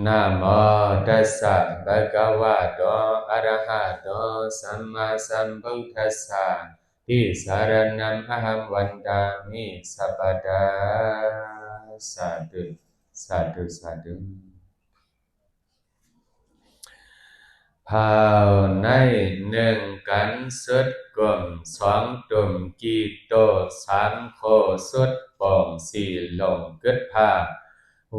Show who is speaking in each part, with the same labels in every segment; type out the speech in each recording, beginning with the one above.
Speaker 1: นะโมตัสสะภะคะวะโตอะระหะโตสัมมาสัมพุทธัสสะทิสารนังอะหังวันดามิสัพพะทาสาธุสาธุสาธุภาวในหนึ่งกันสุดกลมสองตุ่มกีโตสามโคสุดป่องสี่ลงกึดภา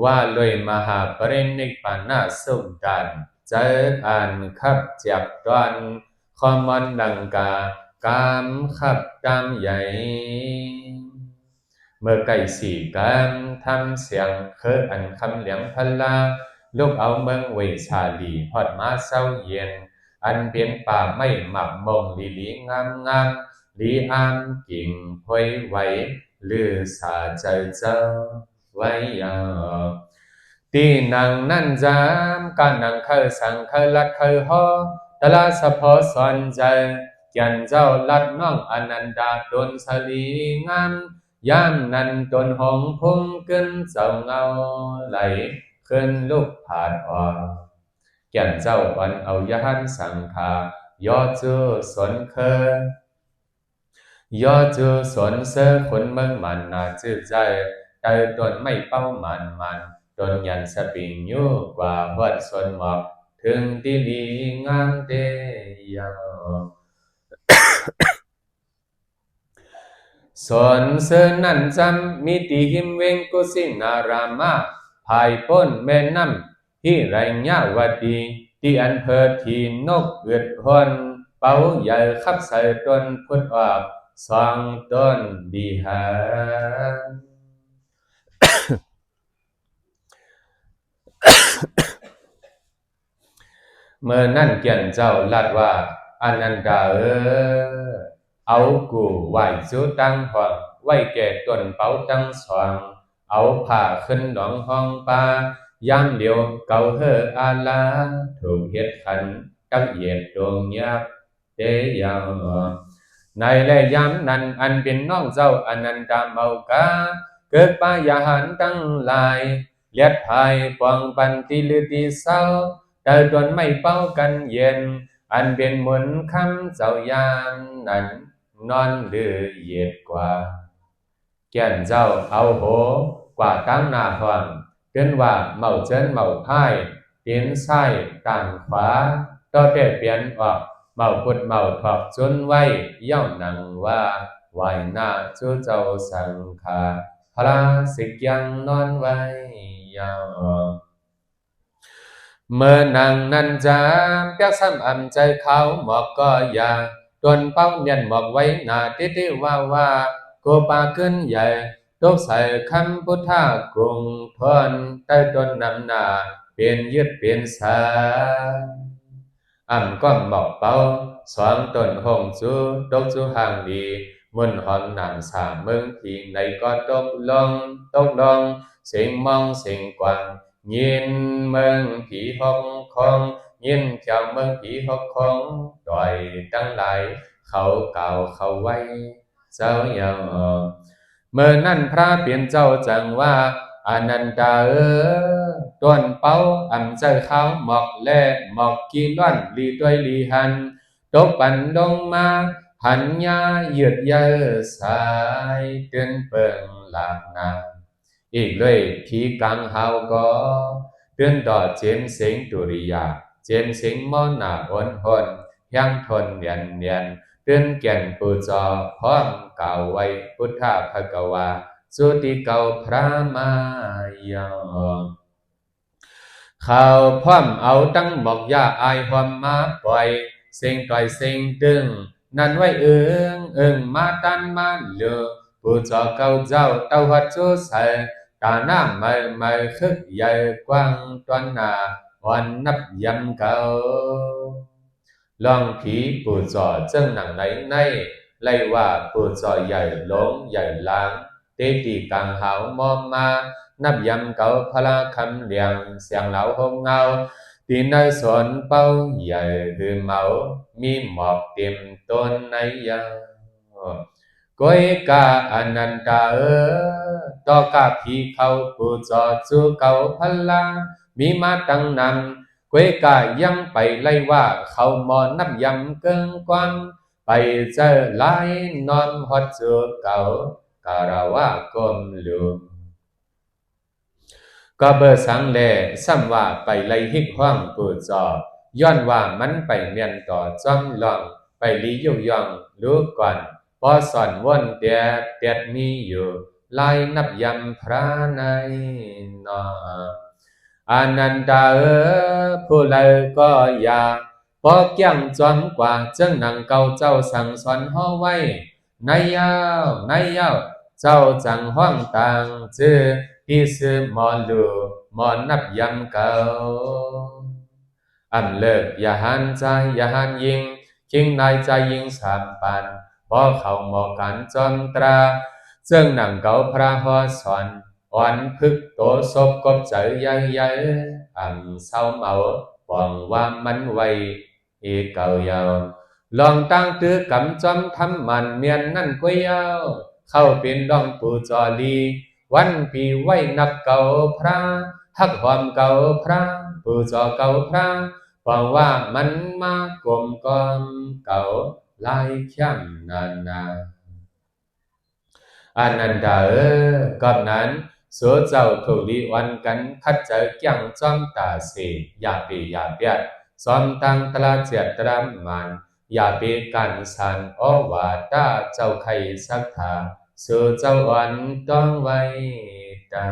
Speaker 1: ว่าเลยมหาปรินิพพานะสุขดันเจออันขับจับตอนขอมันดังกามขับตามใหญ่เมื่อไก่สี่กันทำเสียงเคออันคำเหลียงพลาลูกเอาเมืองเวชาลีพอดมาเศร้าเย็นอันเปลี่ยนป่าไม่หมักมงลีลีงามงามลีอามกิ่งพวยไหวลือสาใจเจ้าไว้ยาวตีนังนั่นจามการนังเคยสั่งเคยลัดเคยหอตลาสะพอสอนใจยันเจ้าลัดน้องอนันดาโดนสลีงามยามนั้นตนหงพุ่งขึ้นเจ้าเงาไหลขึ้นลุกผ่านออกแก่นเจ้าอ่อนเอายานสังขายอจูสนเคยอจูสนเสอคนเมืองมันนาจืดใจเติตนไม่เป้ามันตนยันสปริงอยู่กว่าวัดสนหมอกถึงที่ดีงามเตยาวสนเสอนั่นจำมีตีหิมเวงกุสินารามาภายพ้นแม่น้ำที่ไรญาวดีที่อันเพอทีนกเอือดพนเป้าใหญ่ขับใส่ตนพุทธออกสองต้นดีหาเมื่อนั่นเกียนเจ้าลัดว่าอนันดาเอากูไหวจูตั้งห้องไว้แก่ต้นเป้าตั้งสองเอาผ้าขึ้นหนองห้องป่ายามเดียวเก่าเฮออาลาถูกเฮ็ดขันกังเหยียดดวงยับเตยาวในและยามนั้นอันเป็นน้องเจ้าอนันดาเมากาเกิดปายาหันตั้งหลายเลียดภายปองปันติลือตีเศร้าแต่ตนไม่เป้ากันเย็นอันเป็นหมุนคำเจ้ายามนั้นนอนลือเหยียดกว่าแก่นเจ้าเอาโหกว่าตั้งหน้าห้องเกินว่าเมาเจินเมาพายเตียนไส้ต่างขวาต่อแต่เปลี่ยนออกเมาพุดเมาถอกจนไว้ย่อมนังว่าไหวหน้าจูเจ้าสังขาพระสิกยังนอนไว้ยาวเมื่อนางนันจามเปียกซ้ำอ่ำใจเขาหมอกก็อยาตนเป้าเนียนหมอกไว้หน้าที่ว่าโกปาขึ้นใหญ่ตกใส่คำพุทธากรุงทนใต้ต้นนำหน้าเปลี่ยนยึดเปลี่ยนสาอ่ำก้อมหมอกเป้าสองต้นหงจูตกจูห่างดีมุนหอนนางสามเมืองที่ไหนก็ตกลงเสียงมองเสียงกวางยินเมืองผีหกคงยินเจ้าเมืองผีหกคงต่อยตั้งหลายเขาเก่าเขาไว้เจ้าเยาเมื่อนั้นพระเปลี่ยนเจ้าจังว่าอนันตาต้นเป้าอ่ำใจเขาหมอกแล่หมอกกีล้วนลีด้วยลีหันตกปันลงมาหันยาเหยืดเยอะสายเตือนเปิงหลากนาอีกเลยผีกลางเฮาก็เตือนต่อเจมเสียงตุริยาเจมเสียงมอนาอ่อนหนยังทนเนียนเตือนแก่นปูจอพร้อมเก่าไว้พุทธะภกวาสุติเก่าพระมายาข่าวพร้อมเอาตั้งหมอกยาอายความมาปล่อยเสียงต่อยเสียงตึงนั่นไว้มาตันมาเลือผู้จอเก่าเจ้าเต้าหัดจูใส่ตาหน้าไม่คึกใหญ่กว้างตอนหน้าวันนับยำเก่าลองผีผู้จอเจ้าหนังในไล่ว่าผู้จอใหญ่หลงใหญ่ล้างเตตีกลางหาวมอมมานับยำเก่าพลาคำเลียงเสียงเหลาหงเงาตีในสวนเป้าใหญ่คือเมามีหมอกเต็มต้นในยาก้อยกาอนันตาต่อกาผีเขาผู้จอจูเก่าพลา มีมาตั้งนำเกวยกายังไปไล่ว่าเขาหมอนับยำเกิงกวางไปเจอหลายนอนฮอดเจอเก่าการาวากมลุมก็เบอร์สังแลซ้ำว่าไปไล่ฮิกห้องปูจอย้อนว่ามันไปเมียนต่อจอมลองไปลียุยองรู้ก่อนพอสอนวนเตียดมีอยู่ลายนับยำพระในนออานันดาผู้เลก็อยากพอเกี่ยงจอมกว่าเจ้าหนังเก่าเจ้าสั่งสอนเฮาไว้ในยาวเจ้าจังห้องต่างจื้อที่ซื้อหมอลูหมอนับยำเก่าอำเลิกอย่าหันใจอย่าหันยิงคิงนายใจยิงสามปันพอเขาหมอกันจอมตราเจ้าหนังเก่าพระหอสอนอ่อนพึกโตศพกบใจใหญ่เศร้าเมาปองว่ามันไว้อีเก่ายาวลองตั้งตื้อกำจอมทำมันเมียนนั่นกวยยาวเข้าเป็นดองปูจอลีวันปีไว้นับเก่าพระฮักหอมเก่าพระปูจอเก่าพระปองว่ามันมากลมกอมเก่าลายเข้มนาอานันดาก่อนนั้นสัวเจ้าถูกดีวันกันคัดเจอเกี่ยงจอมตาสีอย่าปีอย่าเปียดซ้อมตั้งตลาเจียดตรำมันอย่าปีกันสันโอวาตาเจ้าไข่สักถาสู่เจ้าอ่อนต้องไว้ตา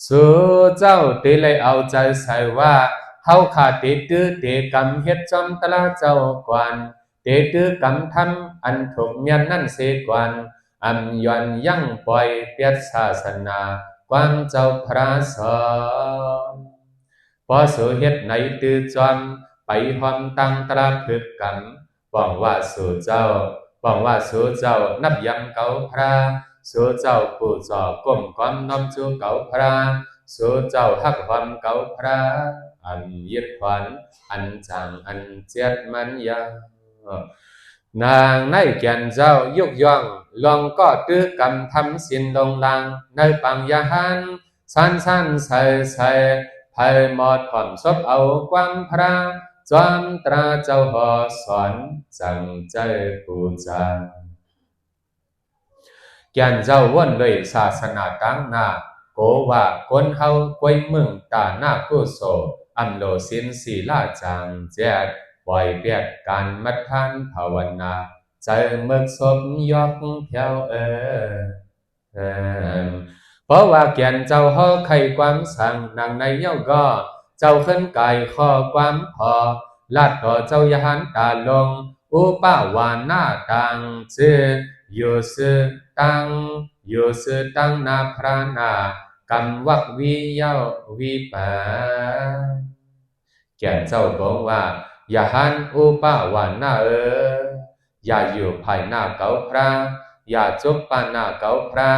Speaker 1: สู่เจ้าตีเลยเอาใจใส่ว่าเฮาขาดติดตื้อเตกำเฮ็ดจอมตลาเจ้ากวนเตตื้อกำทำอันถูกเมียนนั่นเสกวนอำย้อนยังปล่อยเปียดศาสนากวางเจ้าพระสอนพอสู่เฮ็ดในตื้อจอมไปหอมตั้งตราพึกกำป้องว่าสู่เจ้านับยังเก่าพระสู่เจ้าผู้จอก้มก้อมน้อมจูเก่าพระสู่เจ้าฮักหอมเก่าพระอันยึดขวัญอันจังอันเจ็ดมันยานางในแก่นเจ้ายุกย่องลองก็ตื้อกำทำสินลงลังในปังยาหันสั้นใส่ไผ่หมอดผ่อนศพเอาความพระจอมตราเจ้าหอสอนจังใจผู้จาแก่นเจ้าวนเลยศาสนาตั้งหน้าโกว่าคนเฮากวยมึงตาหน้ากุโสอัมโลสินศีลาจังแจดปล่อยเปียดการมัดทันภาวนาใจเมึกสมยกเพียวเพราะว่าแก่นเจ้าหอไข่ความสั่งนางในเย้าก็เจ้าขึ้นกายข้อความพอลาดต่อเจ้าอยหันตาลงอุปาวานาตังจืออยู่ซื้อตั้งนาพระนากำวักวิเย้าวิปาแก่นเจ้าบอกว่าอย่าหันอุปาวานาอย่าอยู่ภายหน้าเก่าพระอย่าจุบปานาเก่าพระ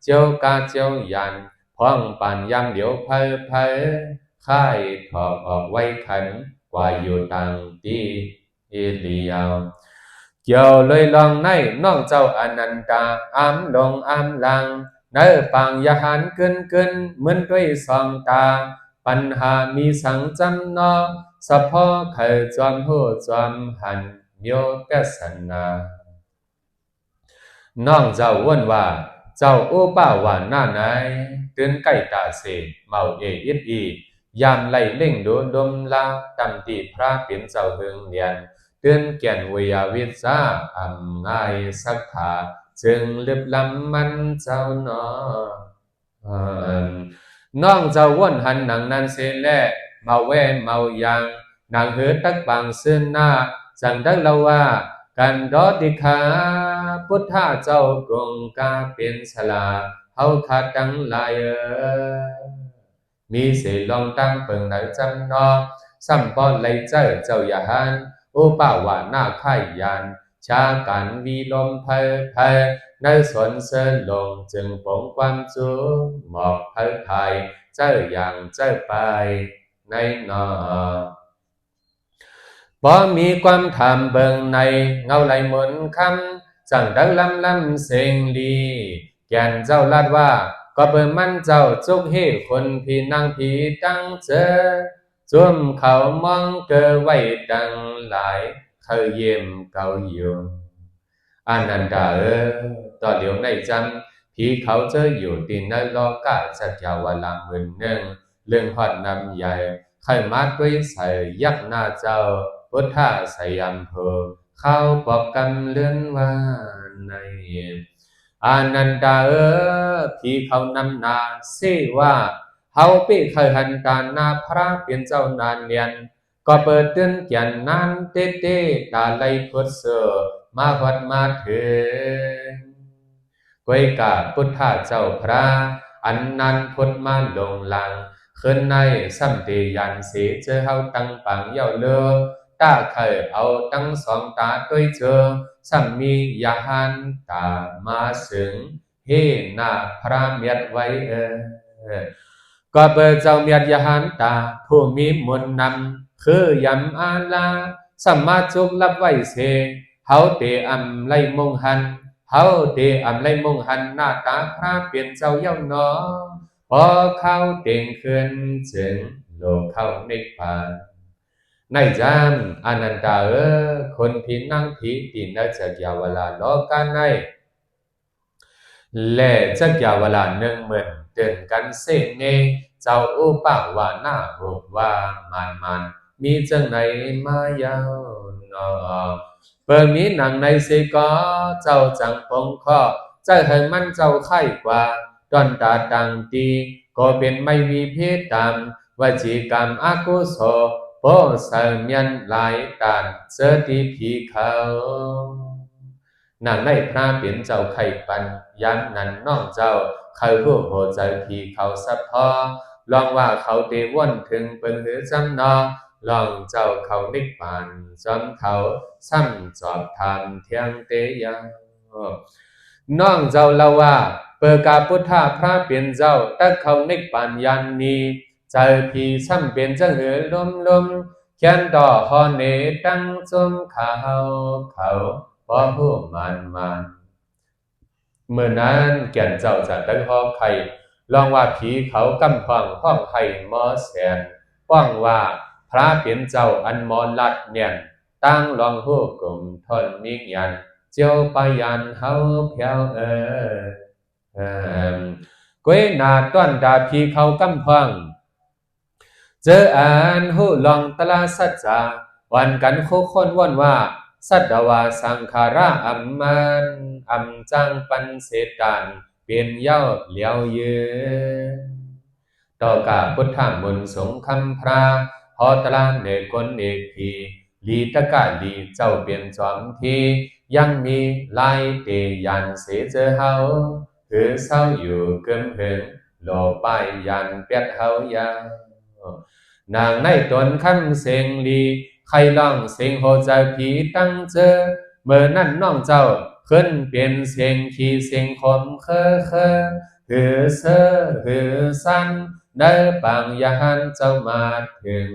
Speaker 1: เจ้ากาเจ้ายันพ้องปันยำเดียวเพค่ายถอกออกไว้ขันกว่าอยู่ต่างตีเลียวเกี่ยวเลยลองในน้องเจ้าอนันตาอำลงอำลังเนื้อปังยาหันเกินเหมือนด้วยสองตาปัญหามีสังจำนอสะพอไข่จอมหูจอมหันโยกสนาน้องเจ้าว่นว่าเจ้าอุปาวานาไหนตื่นใกล้ตาเสเมาอิดยามไล่เล่งดูดมลาตำตีพระเป็นเจ้าเฮืองเนียนเตือนแก่นวิยาวิจาอำง่ายสักถาจึงลึบลำมันเจ้าหนอน้องเจ้าว่นหันหนังนั้นเสแลเมาแว่เมายางนางเหือตักบางซึ่งหน้าจังดักละว่ากันดอดิขาพุทธาเจ้ากงกาเป็นสลาเฮาขาดดังลายมีเสลองตั้งเปิงไหนจำนอซ้ำปอนไหลเจ้าอย่าหันอุปาวานาไข่ยันชากันวีลมเพในสวนเสลงจึงปงความจูหมอกไทยเจ้าอย่างเจ้าไปในนอบ่มีความถามเบิ่งในเงาไหลหมุนคำจังดังลำเสงลีแก่นเจ้าลาดว่า ก็เปิดมันเจ้าจุกให้คนพี่นางพี่ตั้งเจอจวมเขามองเกอไว้ดังหลายเขาเยี่ยมเก่าอยู่อานันดาต่อเดี๋ยวในจำพี่เขาเจออยู่ที่ในโลกาสักยาวลาหมื่นหนึ่งเรื่องฮอดนำใหญ่ใครมาด้วยใส่ยักหน้าเจ้าพุทธาสยามเพอเข้าปอกกำเลื่อนว่าในอานันดาพี่เขานำนาเสว่าเฮาปีเคยหันตาหน้าพระเป็นเจ้านานเนียนก็เปิดเตือนแก่นนานเต้เต้ตาไหลพุทธเสือมาวัดมาถึงกวยกาพุทธาเจ้าพระอันนั้นพุทธมาลงหลังขึ้นในสัมติยันสีเจอเฮาตั้งปังเย้าเลือตาเคยเอาตั้งสองตาด้วยเจอสัมมียาหันตามาสึงเฮนาพระเมียดไว้ก็เปิดเจ้าเมียดยาหันตาผู้มีมนต์นำคือยำอาลาสัมมาจุกรับไว้เสเฮาเตอำไลมงหันเฮาเตอำไลมงหันหน้าตาพระเปลี่ยนเจ้าเย้าหนอพอเข้าเต่งขึ้นจึงโลกเข้านิพพานในจามอนันตาคนที่นั่งผีตีนจักยาวลาโลกาในและจักยาวลา10,000เดินกันเสเนเจ้าอุปาวานาบุว่ามันมีจังไหนมายาวนอเปิดมีหนังในเสกอเจ้าจังปงข้อเจ้าให้มันเจ้าไข่กว่าดอนตาตังตีก็เป็นไม่มีเพศตามวจีกรรมอากุโสโปเสมียนหลายตานเจอที่ผีเขานางในพระเปลี่ยนเจ้าไข่ปันยันนันน้องเจ้าเขาผู้โหใจผีเขาสัพพอลองว่าเขาเตวนถึงเป็นหือจำนอลองเจ้าเขานิพพานจำเขาซ้ำจอบทานเทียงเตยังน้องเจ้าเล่าว่าเปิดกาพุทธาพระเปลี่ยนเจ้าตักเขานิพพานยันนี้ใจผีซ้ำเปลี่ยนจังหือลมเขียนต่อหอเนตั้งจมเขาพอผู้มันเมื่อนั้นแก่นเจ้าจะตั้งหอไข่ลองว่าผีเขากำพังห้องไข่หมอแสนป้องว่าพระเปลี่ยนเจ้าอันหมอลัดเนียนตั้งลองหูกลุ่มทนมิยันเจ้าปายันเฮาเพียวกวยนาต้อนดาผีเขากำพังเจออันหูลองตลาสัจจาวันกันคู่คนว่นว่าสัตวาสังขาราอัมมันอัมจังปันเสตันเปลี่ยนเย้าเหลียวยืนต่อกาพุทธมนต์สงคำพระพอตลาเนคนเอกพีลีตะกาลีเจ้าเปลี่ยนจอมทียังมีลายเตยันเสเจอเฮาคือเศร้าอยู่เกิมหึงโลปายยันเปียดเฮายานางในตนคำเสงลีใครลองเสียงโหใจผีตั้งเจอเมื่อนั้นน้องเจ้าขึ้นเปลี่ยนเสียงขี้เสียงคมหือเซอหือสันได้ปางยาหันเจ้ามาถึง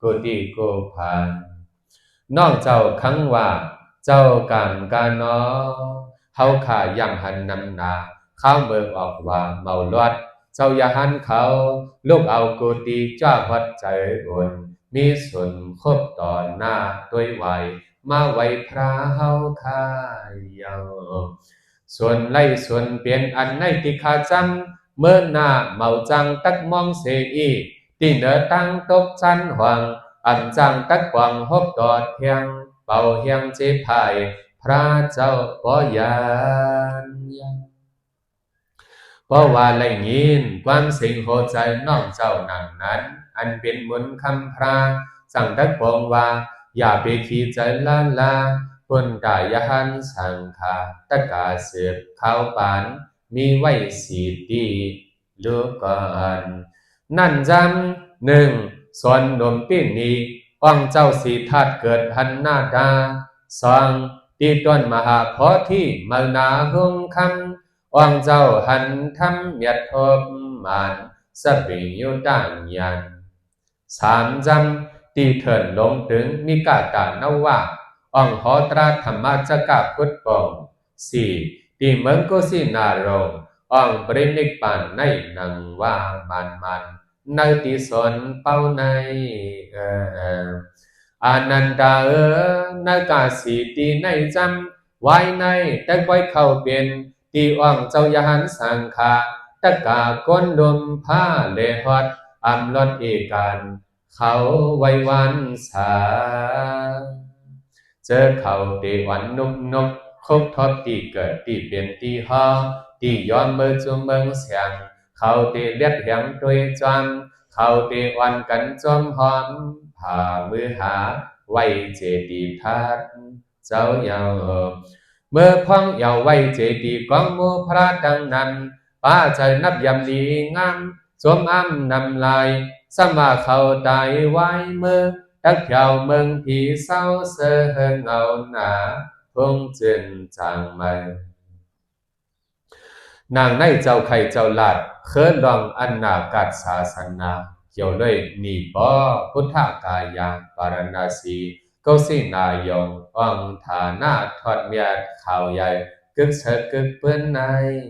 Speaker 1: กุฏิกุพานน้องเจ้าขังว่าเจ้ากำกานอเฮาขายังหันนำนาเข้าเมืองออกว่าเมาลวดเจ้ายาหันเขาลูกเอากุฏิจ้าวัดใจอุ่นมีส่วนคบต่อหน้าด้วยไหวมาไหวพระเฮาคายเยาส่วนไล่ส่วนเปลี่ยนอันในติขาจำเมื่อหน้าเมาจังตักมองเสอีที่เนอตั้งตกชันหวังอันจังตักหวังฮบตอดเทียงเป่าเฮียงเจ็บภายพระเจ้าปอยานเพราะว่าไล่ยินความสิ่งโหใจน้องเจ้านั่งนั้นอันเป็นมนต์คำพระสั่งทักปองว่าอย่าไปขี้ใจลาคนกายหันสังขาตะกาเสือบข้าวปานมีไว้สีดีลูกก่อนนั่นจำ1ส่วนนมปิ้นนี้ป้องเจ้าสีทัดเกิดหันหน้าดา2ตีต้นมหาโพธิมานาหงคำวังเจ้าหันทำเมียดทบมันสปิยุต่างยัน3จำตีเถินลงถึงนิกาตานว่าองหอตราธรรมจักรพุทธปง4ตีเมืองกุสินารงอ ông bến nick bản này nằngว่ามันnơi tí xuân bao này Ananda nơi cả sĩ tí này dăm Wai này tất quay khẩu biển Tí oang châu ya hắn sang khá Tất cả con đùm phá lệ hoạt lót ý càn khẩu quay văn xa Chớ khẩu tí oan nục khúc thóp tí cỡ tí biển tí ho Tí yón mơ chú mơ sáng khẩu tí liết hiểm đuôi choam khẩu tí oan cắn chôm hòn Hà mưa há quay chế tí thát cháu yào Mơ phong yào quay chế tí quang mô phá đăng nằm Ba trời nắp dầm đi ngam Chôm nằm lại Sa mà khẩu tài quay mơ Đắc theo mừng thì sao sơ hơn ngầu nà Phương truyền chẳng mày Nàng này cháu khay cháu lạt Khớ lòng ăn nà cát xá sanh nà Kiểu lời nì bó Phút hạ ca yàng Varanasi Câu xí nà yông Ông thả nà thoát miệt khảo dạy Cực sơ cực bên này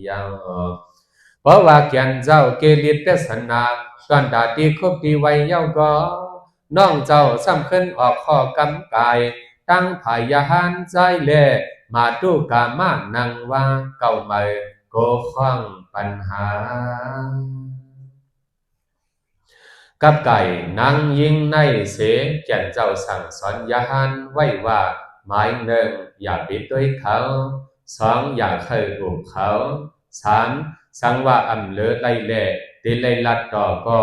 Speaker 1: Yàng Bó và kiên giáo kê liệt tế sanh nà Toàn đá tí khúc tí vay nhau có น้องเจ้าซ้ำขึ้นออกข้อกำกายตั้งพายาหานใจเล่มาดูกามานังว่าเก่าใหม่โกข้องปัญหากับไก่นางยิงในเสแก่นเจ้าสั่งสอนยาหานไว้ว่าหมายหนึ่งอย่าปิดด้วยเขาสองอย่าเคยอุบเขาสามสั่งว่าเลือไล่เล่ตีไล่ลัดต่อก็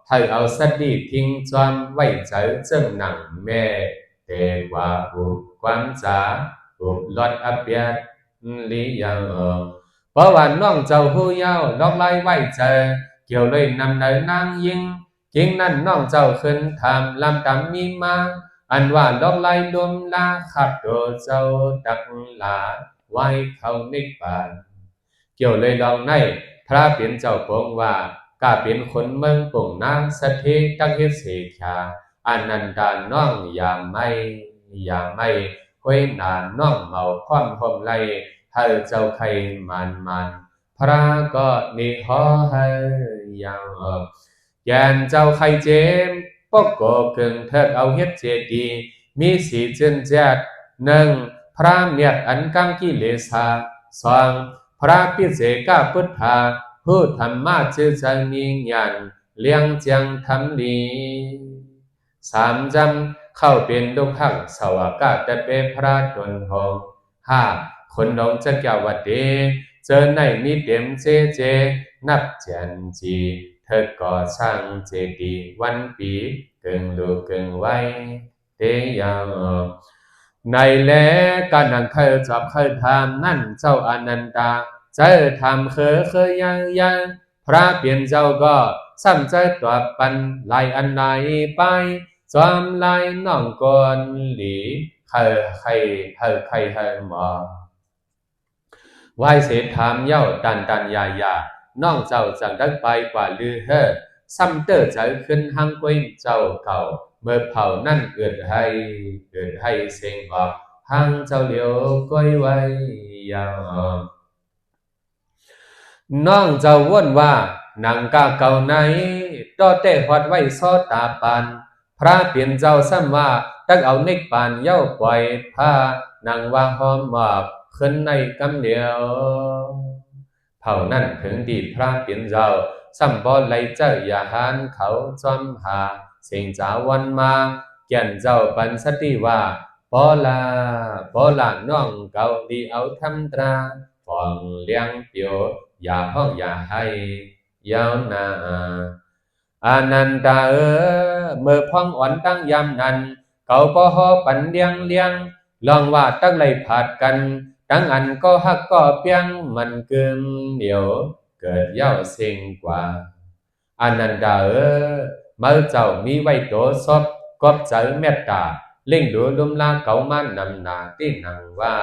Speaker 1: Thầy áo sát đi thinh choam vay cháu chân nặng mẹ Tê quả ụp quán giá ụp lọt áp biết lý yào Bó bản nông cháu hư yào lọc lại vay cháu Kiều lời nằm nơi nàng yên Kinh năn nông cháu khấn tham làm tạm mi ma Anh hòa lọc lại đùm la khát đồ cháu đặc là Vay khâu ních bản Kiều lời lòng này Phá biến cháu bông và กาเป็นคนเมืองปุ่งนางสะเทตั้งเฮ็ดเสขยาอนันดาน้องอย่าไม่ห้วยนานน้องเมาความห่มไหลเธอเจ้าใครมันพระก็นิหอให้ยังแกนเจ้าใครเจมปกโกกึ่งเถิดเอาเฮ็ดเจดีมีสีเจนแจดหนึ่งพระเมียดอันกังกิเลสาสองพระปิเสกาพุทธาผู้ธรรมะชื่อใจมีญาณเลี้ยงเจียงทำดีสามจำเข้าเป็นลูกหักสวากาแต่เป็นพระตนหงห้าคนน้องจะเกี่ยววัดเดเจอในมีเต็มเจนับเจนจีเธอก่อสร้างเจดีย์วันปีกึ่งลูกกึ่งไว้เตยาวในแลการนั่งเคยจอบเคยทำนั่นเจ้าอนันตาใจทำเคยยังพระเปลี่ยนเจ้าก็ซ้ำใจตัวปันลายอันไหนไปจอมลายน้องกอนหลีใครหมอไหวเสร็จถามเย้าตันยาน้องเจ้าจังดักไปกว่าลือซ้ำเตอใจขึ้นหังกุ้ยเจ้าเก่าเมื่อเผานั่นเกิดให้เสียงออกหังเจ้าเหลียวก้อยไว้ยาวน้องเจ้าว่นว่านังกาเก่าไหนต่อเตะหอดไว้ซอตาปันพระเปลี่ยนเจ้าซ้ำว่าตักเอาเน็กปานเย้าปล่อยผ้านางว่าหอมหมอบขึ้นในกำเดียวเท่านั้นถึงดีพระเปลี่ยนเจ้าซ้ำบ่ไหลเจ้าอย่าหันเขาจอมหาเสียงจ้าวันมาเกียนเจ้าปันสติว่าบ่ลาน้องเก่าดีเอาทำตราฟองเลี้ยงเปียวอย่าห้องอย่าให้ยาวนาอานันตาเมื่อพ้องอ่อนตั้งยามนั้นเก่าป่อหอปันเลี้ยงลองว่าตั้งไหลผาดกันตั้งอันก็ฮักก็เปียงมันเกิมเดียวเกิดเย้าเซ็งกว่าอานันตาเมื่อเจ้ามีไว้โตซบกอบใจเมตตาเล่งดูลุมลาเก่ามานำนาที่นังว่า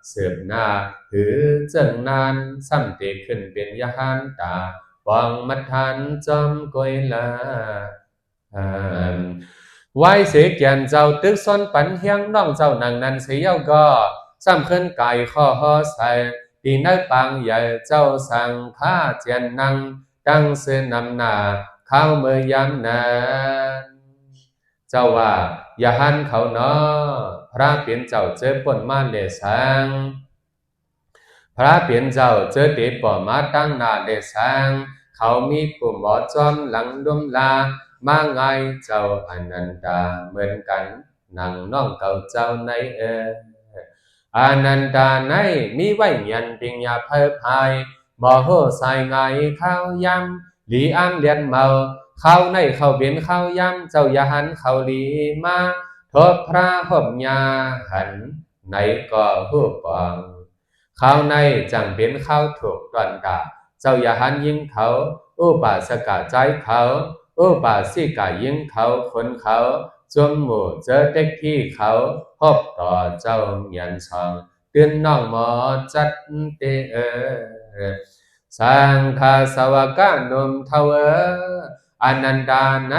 Speaker 1: เสืบหน้าหือเจิงนานซ้ำเตขึ้นเป็นยาหานตาปองมัดทันจอมกอยลาไว้เสียเกียนเจ้าตึกซ้อนปันเฮียงน้องเจ้านังนั้นเสียวก็ซ้ำขึ้นไก่ข้อหอใส่ đi nơi bang dạy châu sang khá chèn năng đăng sư nằm nà khao mơ yam nàn เจ้าว่าอย่าหันเขาเนาะพระเปลี่ยนเจ้าเจอปนมาเลสังพระเปลี่ยนเจ้าเจอเดปอมาตั้งนาเลสังเขามีผู้หมอจอมหลังดมลามาไงเจ้าอนันตาเหมือนกันนั่งน้องเก่าเจ้าในอนันตาในมีไว้เงินปิงยาเพิ่พายบ่โหใส่ไงข้าวยำหลีอ้ำเลียนเมาเข้าในเข้าเบียนเข้าย้ำเจ้าอย่าหันเข้าลีมาทบพระหบยาหันในก็หูปองเข้าในจังเบียนเข้าถูกตอนกาเจ้าอย่าหันยิงเขาอุปาสกาใจเขาอุปาสิกายิงเขาคนเขาจมหมู่เจอเด็กที่เขาพบต่อเจ้าเงียนสองเตือนน้องหมอจัดเตสังฆาสวกานุมเทวอนันดาใน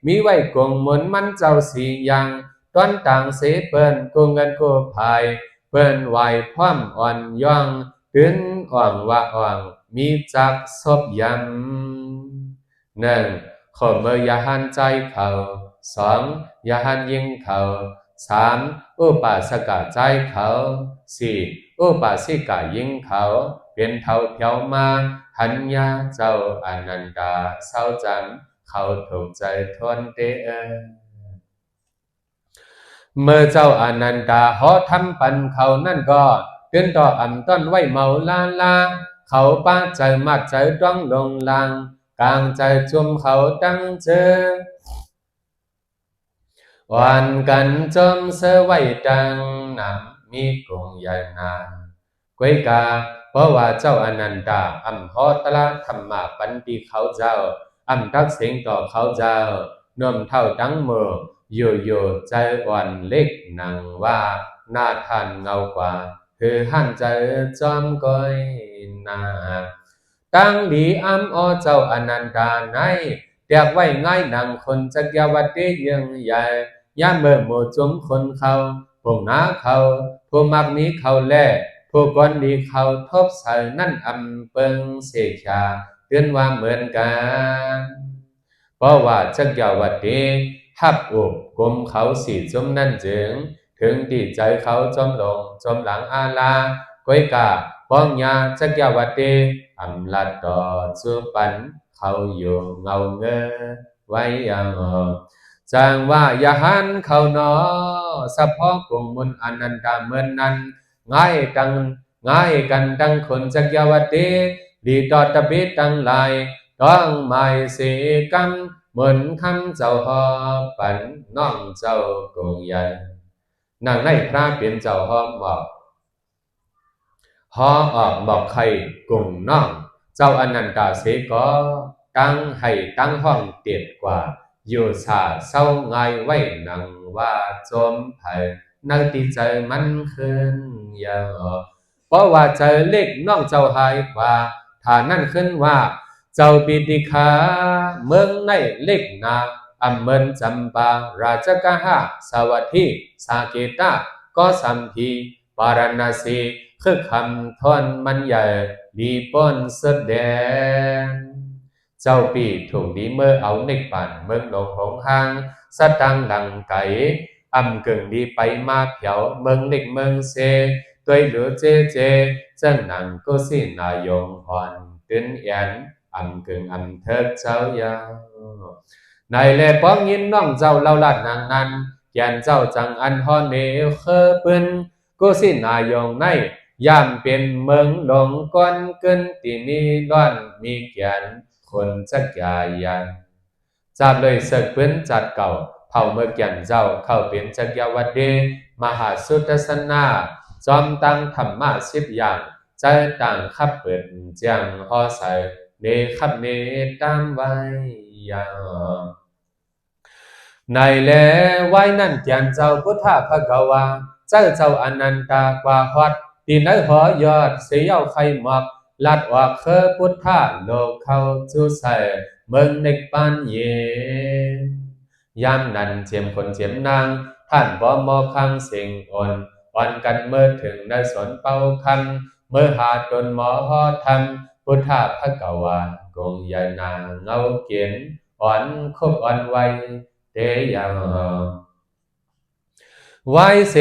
Speaker 1: มีไว้กงหมุนมันเจ้าสียังต้นต่างเสเปิ้นกงเงินโกภายเปิ้นไหวพร้อมอ่อนย่องตื่นอ่องว่าอ่องมีจักศพยำหนึ่งขอเมื่อยาหันใจเขาสองยาหันยิงเขาสามอุปาสกาใจเขาสี่อุปาสิกายิงเขาเป็นเท่าเพียวมาหันยาเจ้าอนันดาเศร้าจังเขาถูกใจทนเตเมื่อเจ้าอนันดาหอทำปันเขานั่นก็เตือนต่ออ่ำต้นไว้เมาลาลาเขาป้าใจมัดใจต้องลงลางกลางใจจุ่มเขาตั้งเจอวันกันจมเสไว้ดังนำมีกงใหญ่นานกวยกาเพราะว่าเจ้าอนันดาอำหอตละธรรมะปันติเขาเจ้าอำทักเสียงต่อเขาเจ้านวมเท่าตั้งมืออยู่ใจอ่อนเล็กนังว่าหน้าท่านเงากว่าคือหันใจจอมก้อยนาตั้งดีอำอเจ้าอนันดาในเรียกไว้ง่ายนังคนจักยาวัดเดียงใหญ่ย่าเมื่อหมู่จุมคนเขาพวกน้าเขาผู้มักนี้เขาแล่ผู้ก่อนดีเขาทบใส่นั่นอำเปิงเสกาเตือนว่าเหมือนกันเพราะว่าจักยาวัดเดีทับอุบกลมเขาสีจมนั่นจึงถึงที่ใจเขาจมลงจมหลังอาลาก้อยกาป้องยาจักยาวัดเดีอำลัดต่อจูปันเขาอยู่เงาเงอไว้ยังจางว่าอย่าหันเขาหนอสะพอกงมุนอนันตาเมื่อนนั้นง่ายกันดังคนจักยาวตีดีต่อตะบิดตั้งลายต้องหมายสีกำเหมือนคำเจ้าหอปันน้องเจ้ากงใหญ่นางในพระเปลี่ยนเจ้าหอมบอกหอออกบอกใครกุงน้องเจ้าอนันตาเสก็ตั้งให้ตั้งห้องเตียดกว่าอยู่สาเศร้าไงไว้นังว่าจมไผ่นังตีใจมันขึ้นยาวเพราะว่าใจเล็กน้องเจ้าหายกว่าถ้านั่นขึ้นว่าเจ้าปิติขาเมืองในเล็กนาอำเมินจำปาราชกหาสวัสดีสาเกตาก็สัมพีปารณสีคือคำท่อนมันใหญ่ดีป้นแสดงเจ้าปีถูกดีเมื่อเอาเน็กปั่นเมืองหลงหงหางสตังดังไก่อำกึ่งดีไปมาเผียวเมืองเน็กเมืองเซตัวเหลือเจเจังหนังก็สินายงพรตื่นแอนอำกึ่งอำเถิดเจ้ายาวในแลป้องยินน้องเจ้าเล่าลัดนางนั้นแกนเจ้าจังอันฮอนเนเคอปืนก็สินายงในยามเป็นเมืองหลงก้อนเกินตีนี้ร้อนมีแกนคนจักยายันจับเลยเสกปืนจัดเก่าเผาเมื่อแก่นเจ้าเข้าเป็นจักยาวัดเดมหาสุทสนาจอมตั้งธรรมะ10อย่างใจต่างขับเปิดเจียงหอใส่เนขับเนตามไว้ยาวในแลไว้นั่นแก่นเจ้าพุทธภควาเจ้าอนันตากว่าฮอดตีนหอยอดเสียวไข่หมอกลัดว่าเคอพุทธะโลกเขาจูใส่เมืองเน็กปานเยยามนั้นเจียมคนเจียมนางท่านบ่มอคังสิงอ่อนกันเมื่อถึงในสวนเป่าคำ มื่อหาตนหมอธรรมพุทธะพระกวาคงยานางเงาเกียนอ่อนคบอ่อนไวเตยังไว้เส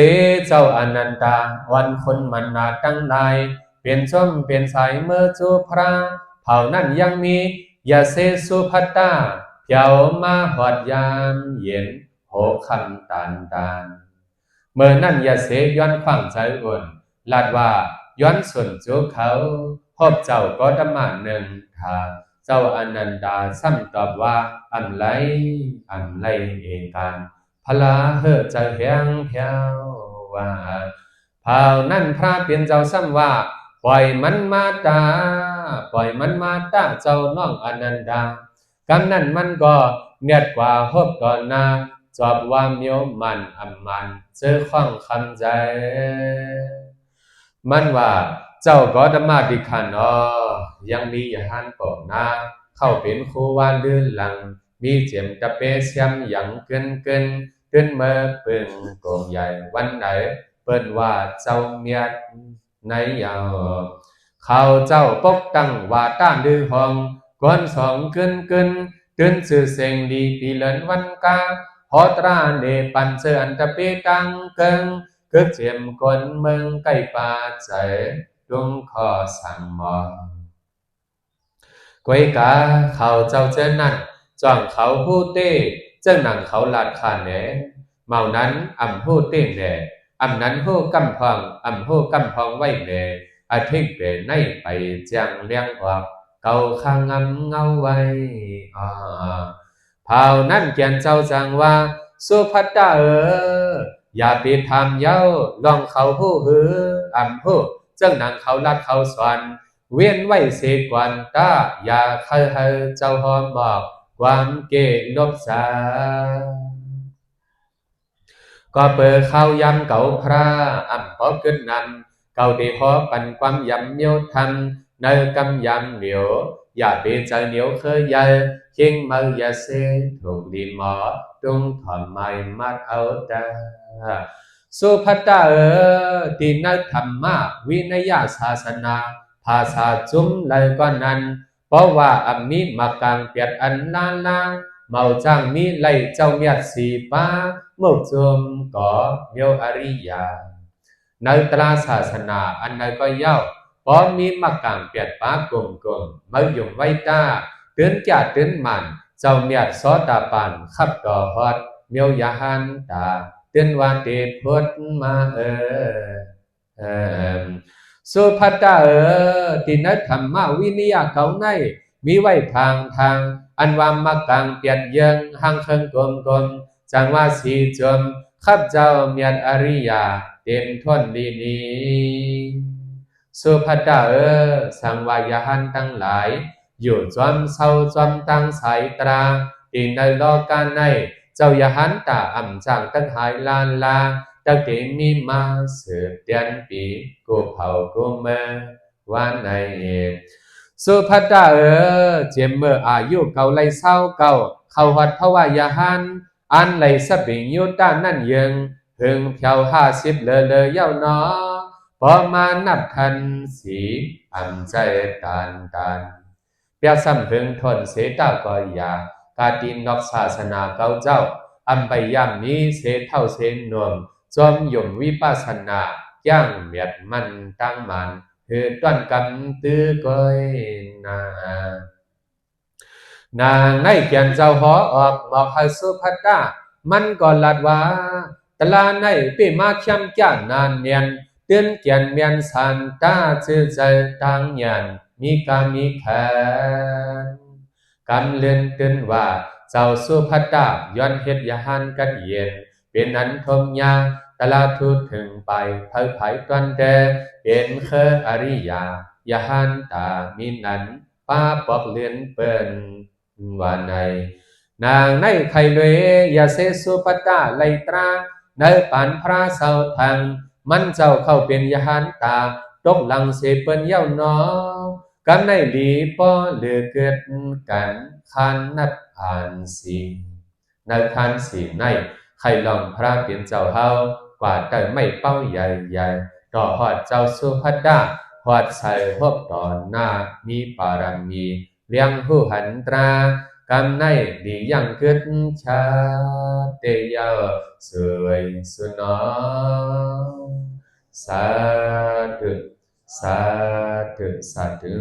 Speaker 1: เจ้าอนันตาวันคนมันนาตั้งนายเปลี่ยนชมเปลี่ยนสายเมื่อจูพระเผ่านั้นยังมีอย่าเสสุภัตตาเพียวมาหอดยามเย็นโหคำตานเมื่อนั้นอย่าเสย้อนความใจอ่อนลาดว่าย้อนส่วนจูเขาพบเจ้าก็ธรรมะหนึ่งทาเจ้าอนันตาซ้ำตอบว่าอันไรเอกันพลาเฮอจะเฮียงเพียวว่าเผ่านั้นพระเปลี่ยนเจ้าซ้ำว่าปล่อยมันมาตาเจ้าน้องอนันดากำนั้นมันก็เนียดกว่าฮบก่อนนาจอบว่าเมียวมันอำมันเจอข้องคำใจมันว่าเจ้าก็ธรรมาดิขันยังมีอย่าหันปอกนาเข้าเป็นครูว่าลื่นหลังมีเจียมตะเปเสียมอย่างเกินขึ้นเมื่อปึงโกงใหญ่วันไหนเปิ้นว่าเจ้าเมียดในยาวเขาเจ้าปกตั้งว่าต้านดื้อห้องก้อนสองเกินตื่นสื่อเสียงดีปีเลินวันกาหอตราเนปันเสือนตะเปตังเกิงเกิดเจียมกนเมืองใกล้ป่าใจดวงคอสั่งมองกวยกาเขาเจ้าเจ้านั่นจ้องเขาผู้เต้เจ้าหนังเขาลาดขานแหนเมานั้นอ่ำผู้เต้แหนอ่ำนั้นผู้กำพองไว้แหนอาทิตย์เปในไปเจียงเลี้ยงออกเก่าข้างงำเงาไว้เผ่านั้นเกียนเจ้าจังว่าสุภัตตาอย่าปิดทำเย้าลองเขาผู้หืออ่ำผู้เจ้าหนังเขาลัดเขาสอนเวียนไว้เสกวันตาอย่าเคยให้เจ้าหอมบอกความเกลบสาก็เปิดข้าวยำเก่าพระอ่ำพอขึ้นนำเก่าดีพอปั่นความยำเหนียวทำในกำยำเหนียวอย่าเปใจเหนียวเคยใหญ่เข่งมืออย่าเสถูกดีหมอตรงถอนไม่มัดเอาตาสุภัตตาที่นักธรรมะวินัยศาสนาภาษาจุ้มเลยก็นั้นเพราะว่าอัมมีมากางเปียดอันลาเมาจ้างมีไล่เจ้าเมียดสีป้าเมื่อจุมก่อเมียวอริยาในตราศาสนาอันใดก็เย้าเพราะมีมากางเปียดป้ากลมเมื่อยุ่งไว้ตาตื่นจ่าตื่นมันเจ้าเมียดซอตาปันขับต่อฮอดเมียวยาหันตาตื่นวันเดชพุทธมาสุภัตตาที่นักธรรมวินิยาเขาในมีไว้ทางอันวามมักกังเปียดเยิงหังเคิงกลมจังว่าสีจมขับเจ้าเมียนอริยาเต็มท้นดีนี้สุภัตตาสังวายหันทั้งหลายอยู่จอมเศร้าจอมตั้งสายตราที่ในโลกาในเจ้ายหันตาอ่ำจางตั้งหายลานลาตั้งแต่มีมาสืบเดือนปีกูเผากูเมื่อวันในสุภัตตาเจียมเมื่ออายุเก่าไรเศร้าเก่าเขาหัดภวายหันอันไรสปิงยุต้านั่นยังถึงเพียว50เลยเย้าหนอพอมานับทันสีอ่ำใจตานเปียซ้ำถึงทนเสตาก็อยากกาตินนอกศาสนาเก่าเจ้าอันไปย่ำนี้เสเท่าเสนวมจอมยมวิปัสสนาย่างเมียดมันตั้งมันคือต้นกำตื้อก้อยนางในเขียนเจ้าหอออกบอกให้สุภัตตามันก็ลัดว่าตลาในปีมาเข้มจ้านนานเนียนเตือนเกียนเมียนสันตาชื่อใจตั้งยันมีกามีแขนกำเลื่อนตื่นว่าเจ้าสุภัตตาย้อนเฮ็ดยาหันกัดเย็นเป็นอันทมยาตลาทุถึงไปเผยไผ่ตันแต่เป็นเคอริยายาหันตามีนั้นป้าปอกเลื่อนเปิ้นว่าในนางในไข่เลยอย่าเสสุภัตตาไลตราในปานพระเสาทางมันเจ้าเข้าเป็นยาหันตาตกหลังเสเปิ้นเย้าหนอกันในหลีป้อเหลือเกิดกันคันนับผ่านสีในคันสีในใครลองพระเป็นเจ้าเฮากว่าแต่ไม่เป้าใหญ่ต่อหอดเจ้าสุภัตตา พอดใส่พบตอนหน้ามีปารัมีเลี้ยงหูหันตรากำในดียังกึดชาเตยาสวยสุนอสาธุสาธุสาธุ